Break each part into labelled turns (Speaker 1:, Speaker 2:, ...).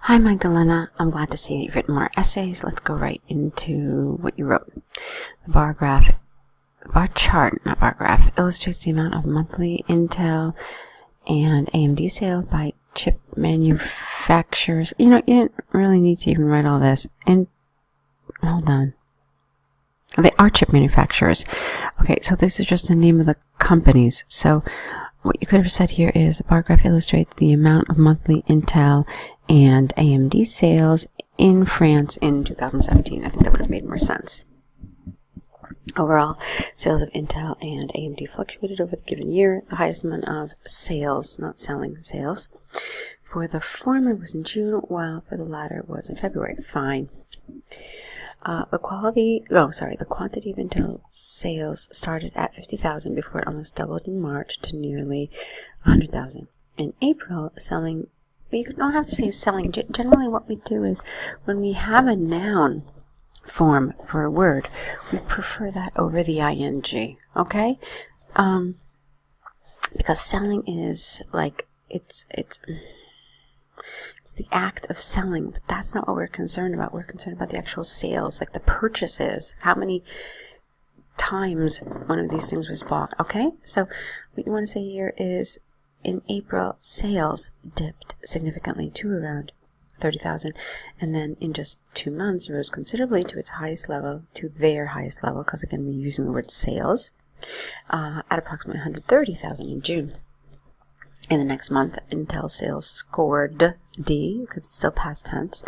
Speaker 1: Hi Magdalena, I'm glad to see that you've written more essays. Let's go right into what you wrote. The bar chart illustrates the amount of monthly Intel and AMD sales by chip manufacturers. You didn't really need to even write all this. And hold on. They are chip manufacturers. Okay, so this is just the name of the companies. So what you could have said here is the bar graph illustrates the amount of monthly Intel and AMD sales in France in 2017. I think that would have made more sense. Overall, sales of Intel and AMD fluctuated over the given year. The highest amount of sales, not selling sales, for the former was in June, while for the latter was in February. Fine. The quantity of Intel sales started at 50,000 before it almost doubled in March to nearly 100,000. In April, selling, you don't have to say selling. Generally what we do is when we have a noun form for a word, we prefer that over the ing, okay? Because selling is like, it's the act of selling, but that's not what we're concerned about. We're concerned about the actual sales, like the purchases, how many times one of these things was bought, okay? So what you want to say here is in April, sales dipped significantly to around 30,000, and then in just 2 months rose considerably to their highest level, because again, we're using the word sales, at approximately 130,000 in June. In the next month, Intel sales scored D, because it's still past tense.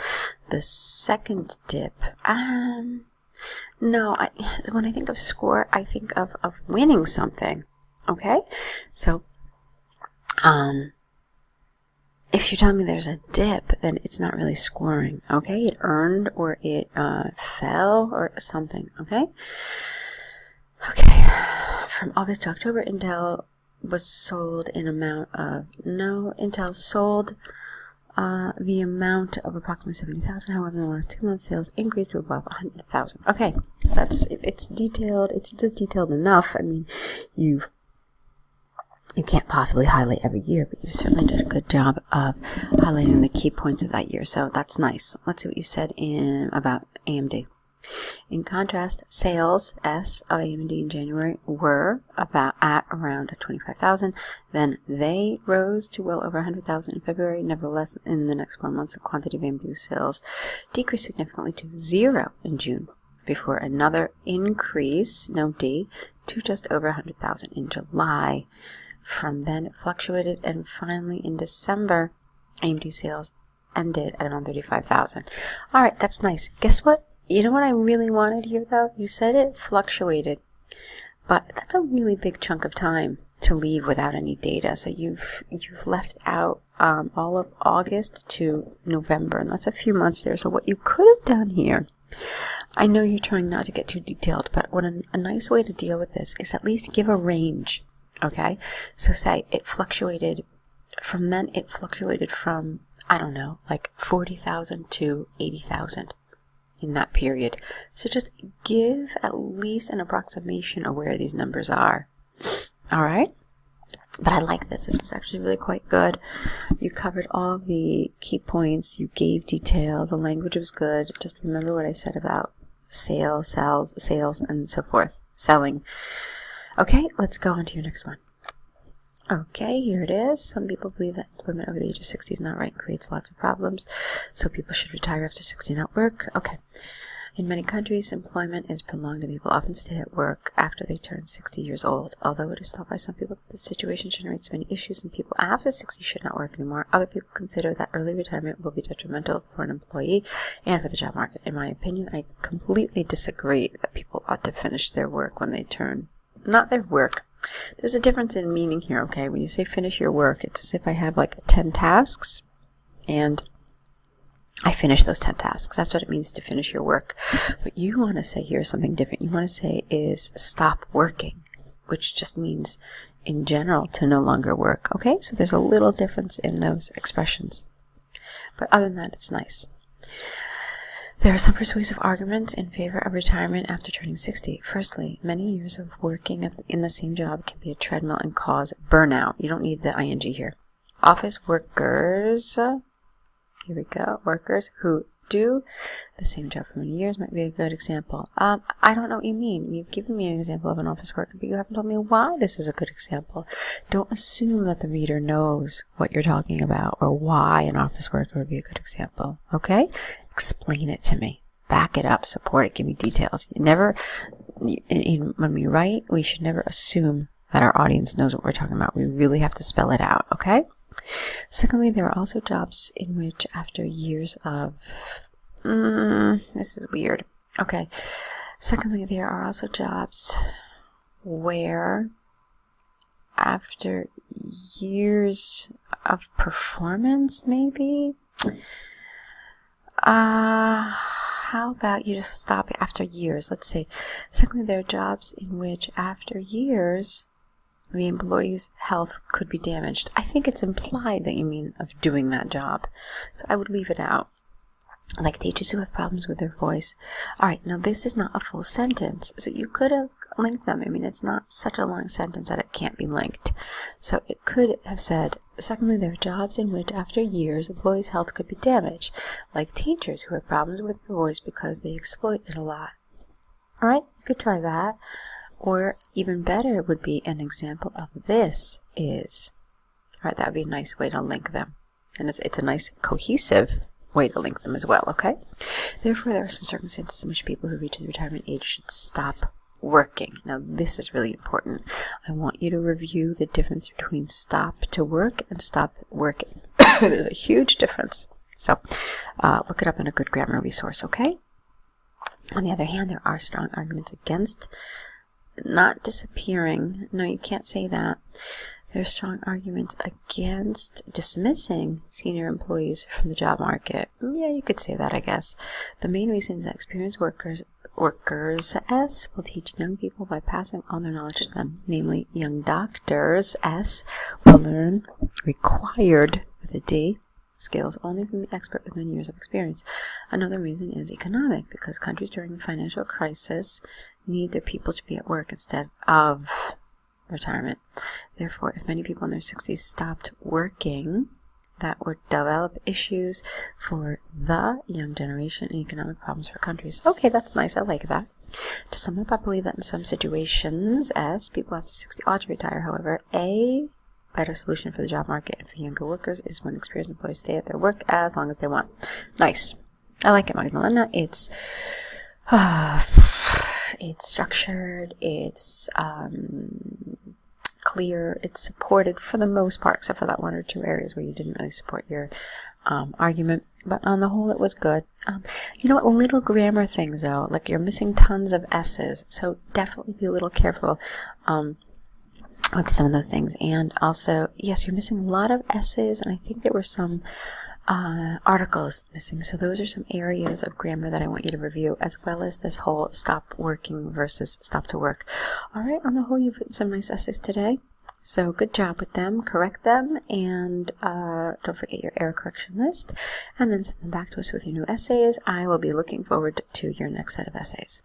Speaker 1: The second dip, when I think of score, I think of winning something, okay? So, if you tell me there's a dip, then it's not really scoring, okay? It earned, or it fell, or something, okay? Okay, from August to October, Intel sold the amount of approximately 70,000. However, in the last 2 months, sales increased to above 100,000. Okay, it's detailed. It's just detailed enough. I mean, you can't possibly highlight every year, but you certainly did a good job of highlighting the key points of that year. So that's nice. Let's see what you said about AMD. In contrast, sales of AMD in January were at around 25,000. Then they rose to well over 100,000 in February. Nevertheless, in the next 4 months, the quantity of AMD sales decreased significantly to 0 in June, before another increase, no D, to just over 100,000 in July. From then, it fluctuated, and finally in December, AMD sales ended at around 35,000. All right, that's nice. Guess what? You know what I really wanted here, though? You said it fluctuated, but that's a really big chunk of time to leave without any data. So you've left out all of August to November, and that's a few months there. So what you could have done here, I know you're trying not to get too detailed, but what a nice way to deal with this is at least give a range, okay? So say it fluctuated from, I don't know, like 40,000 to 80,000. In that period. So just give at least an approximation of where these numbers are. Alright? But I like this. This was actually really quite good. You covered all of the key points. You gave detail. The language was good. Just remember what I said about sales, and so forth. Selling. Okay, let's go on to your next one. Okay, here it is. Some people believe that employment over the age of 60 is not right and creates lots of problems, so people should retire after 60 and not work. Okay. In many countries, employment is prolonged and people often stay at work after they turn 60 years old. Although it is thought by some people that this situation generates many issues and people after 60 should not work anymore, other people consider that early retirement will be detrimental for an employee and for the job market. In my opinion, I completely disagree that people ought to finish their work when they turn, not their work. There's a difference in meaning here, okay? When you say finish your work, it's as if I have like 10 tasks and I finish those 10 tasks. That's what it means to finish your work. What you want to say here is something different. You want to say is stop working, which just means in general to no longer work, okay? So there's a little difference in those expressions. But other than that, it's nice. There are some persuasive arguments in favor of retirement after turning 60. Firstly, many years of working in the same job can be a treadmill and cause burnout. You don't need the ing here. Office workers Here we go. Workers who do the same job for many years might be a good example. I don't know what you mean. You've given me an example of an office worker, but you haven't told me why this is a good example. Don't assume that the reader knows what you're talking about or why an office worker would be a good example. Okay? Explain it to me. Back it up. Support it. Give me details. When we write, we should never assume that our audience knows what we're talking about. We really have to spell it out. Okay? Secondly, there are also jobs in which after years of... this is weird. Okay. Secondly, there are also jobs where after years of performance, maybe? How about you just stop after years? Let's see. Secondly, there are jobs in which after years... the employee's health could be damaged. I think it's implied that you mean of doing that job. So I would leave it out. Like teachers who have problems with their voice. Alright, now this is not a full sentence. So you could have linked them. I mean, it's not such a long sentence that it can't be linked. So it could have said, secondly, there are jobs in which after years, employees' health could be damaged. Like teachers who have problems with their voice because they exploit it a lot. Alright, you could try that. Or even better would be an example of this is, alright, that would be a nice way to link them. And it's a nice cohesive way to link them as well, okay? Therefore, there are some circumstances in which people who reach the retirement age should stop working. Now, this is really important. I want you to review the difference between stop to work and stop working. There's a huge difference. So, look it up in a good grammar resource, okay? On the other hand, there are strong arguments against not disappearing. No, you can't say that. There are strong arguments against dismissing senior employees from the job market. Yeah, you could say that, I guess. The main reason is that experienced workers S will teach young people by passing on their knowledge to them. Namely, young doctors S will learn required with a D skills only from the expert with many years of experience. Another reason is economic, because countries during the financial crisis need their people to be at work instead of retirement. Therefore, if many people in their 60s stopped working, that would develop issues for the young generation and economic problems for countries. Okay, that's nice. I like that. To sum up, I believe that in some situations, as people after 60 ought to retire, however, a better solution for the job market and for younger workers is when experienced employees stay at their work as long as they want. Nice. I like it, Magdalena. It's structured, it's clear, it's supported for the most part, except for that one or two areas where you didn't really support your argument. But on the whole, it was good. You know what, little grammar things though, like you're missing tons of S's, so definitely be a little careful with some of those things. And also, yes, you're missing a lot of S's, and I think there were some articles missing. So those are some areas of grammar that I want you to review, as well as this whole stop working versus stop to work. Alright, on the whole, you've written some nice essays today. So good job with them. Correct them, and don't forget your error correction list, and then send them back to us with your new essays. I will be looking forward to your next set of essays.